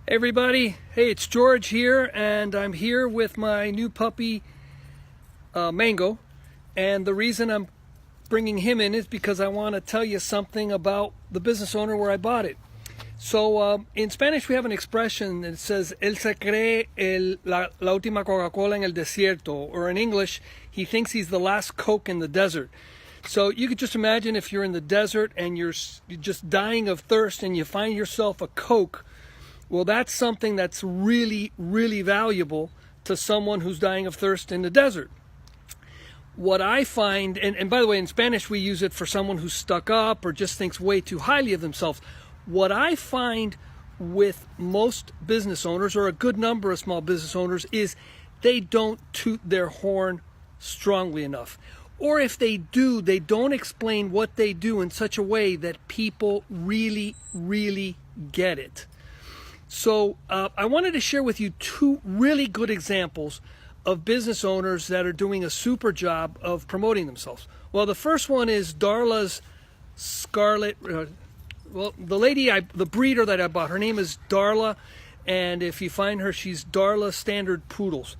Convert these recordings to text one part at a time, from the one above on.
Hey everybody, hey, it's George here, and I'm here with my new puppy Mango, and the reason I'm bringing him in is because I want to tell you something about the business owner where I bought it. So in Spanish we have an expression that says él se cree la última Coca Cola en el desierto, or in English, he thinks he's the last Coke in the desert. So you could just imagine if you're in the desert and you're just dying of thirst and you find yourself a Coke. Well, that's something that's really, really valuable to someone who's dying of thirst in the desert. What I find, and by the way, in Spanish we use it for someone who's stuck up or just thinks way too highly of themselves. What I find with most business owners, or a good number of small business owners, is they don't toot their horn strongly enough. Or if they do, they don't explain what they do in such a way that people really, really get it. So I wanted to share with you two really good examples of business owners that are doing a super job of promoting themselves. Well, the first one is Darla's Scarlet. The breeder that I bought, her name is Darla, and if you find her, she's Darla Standard Poodles.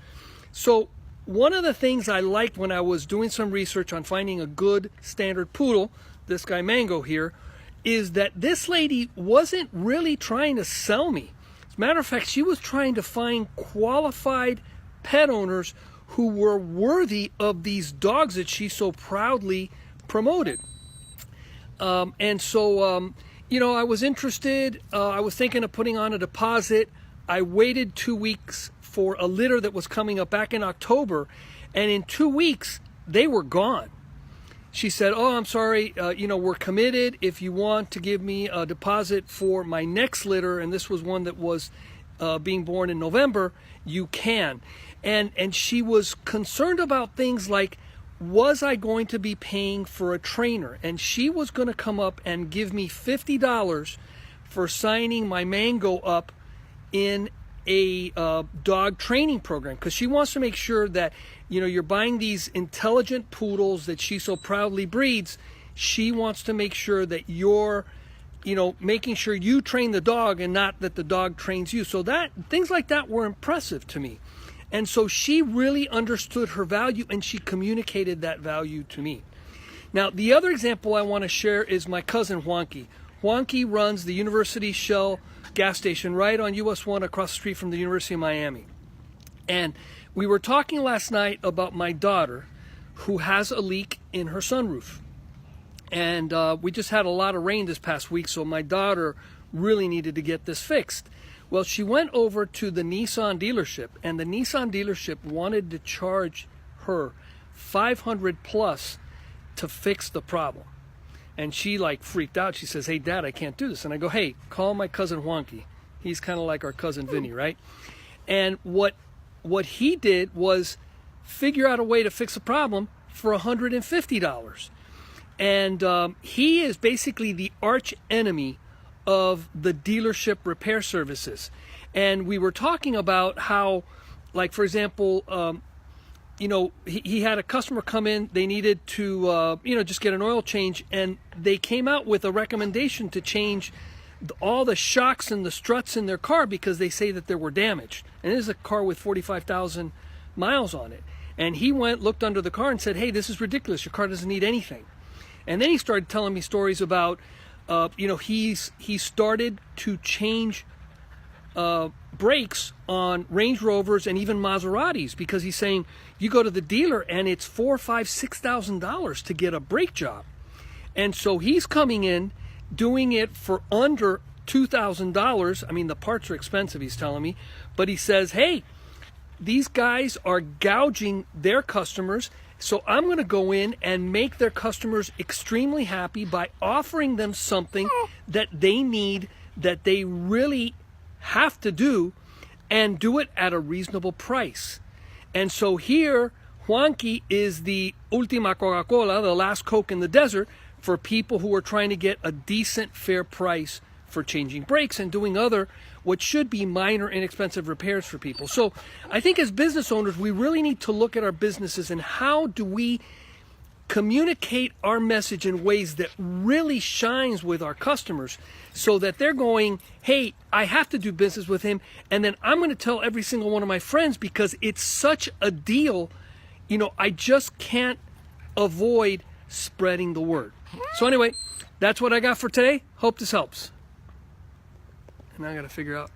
So one of the things I liked when I was doing some research on finding a good standard poodle, this guy Mango here, is that this lady wasn't really trying to sell me. Matter of fact, she was trying to find qualified pet owners who were worthy of these dogs that she so proudly promoted. I was interested. I was thinking of putting on a deposit. I waited 2 weeks for a litter that was coming up back in October, and in 2 weeks, they were gone. She said, "Oh, I'm sorry, we're committed. If you want to give me a deposit for my next litter," and this was one that was being born in November, "you can." And she was concerned about things like, was I going to be paying for a trainer? And she was going to come up and give me $50 for signing my Mango up in a dog training program, because she wants to make sure that you're buying these intelligent poodles that she so proudly breeds. She wants to make sure that you're making sure you train the dog and not that the dog trains you. So that things like that were impressive to me, and so she really understood her value and she communicated that value to me. Now the other example I want to share is my cousin Juanqui. Juanqui runs the University Shell gas station right on US 1 across the street from the University of Miami. And we were talking last night about my daughter who has a leak in her sunroof. And we just had a lot of rain this past week, so my daughter really needed to get this fixed. Well, she went over to the Nissan dealership, and the Nissan dealership wanted to charge her $500 plus to fix the problem. And she freaked out. She says, "Hey, Dad, I can't do this." And I go, "Hey, call my cousin Juanqui. He's kind of like our cousin Vinny, right?" And what he did was figure out a way to fix a problem for $150. And he is basically the arch enemy of the dealership repair services. And we were talking about how, for example, he had a customer come in. They needed to, just get an oil change, and they came out with a recommendation to change all the shocks and the struts in their car because they say that they were damaged. And this is a car with 45,000 miles on it. And he went, looked under the car and said, "Hey, this is ridiculous. Your car doesn't need anything." And then he started telling me stories about, he started to change brakes on Range Rovers and even Maseratis, because he's saying you go to the dealer and it's $4,000, $5,000, $6,000 to get a brake job. And so he's coming in, doing it for under $2,000. I mean, the parts are expensive, he's telling me, but he says, "Hey, these guys are gouging their customers, so I'm going to go in and make their customers extremely happy by offering them something that they need, that they really have to do, and do it at a reasonable price." And so here, Juanqui is the última Coca Cola, the last Coke in the desert, for people who are trying to get a decent, fair price for changing brakes and doing other, what should be minor, inexpensive repairs for people. So I think as business owners, we really need to look at our businesses and how do we communicate our message in ways that really shines with our customers so that they're going, hey, I have to do business with him, and then I'm going to tell every single one of my friends because it's such a deal, you know, I just can't avoid spreading the word. So anyway, that's what I got for today. Hope this helps. And I got to figure out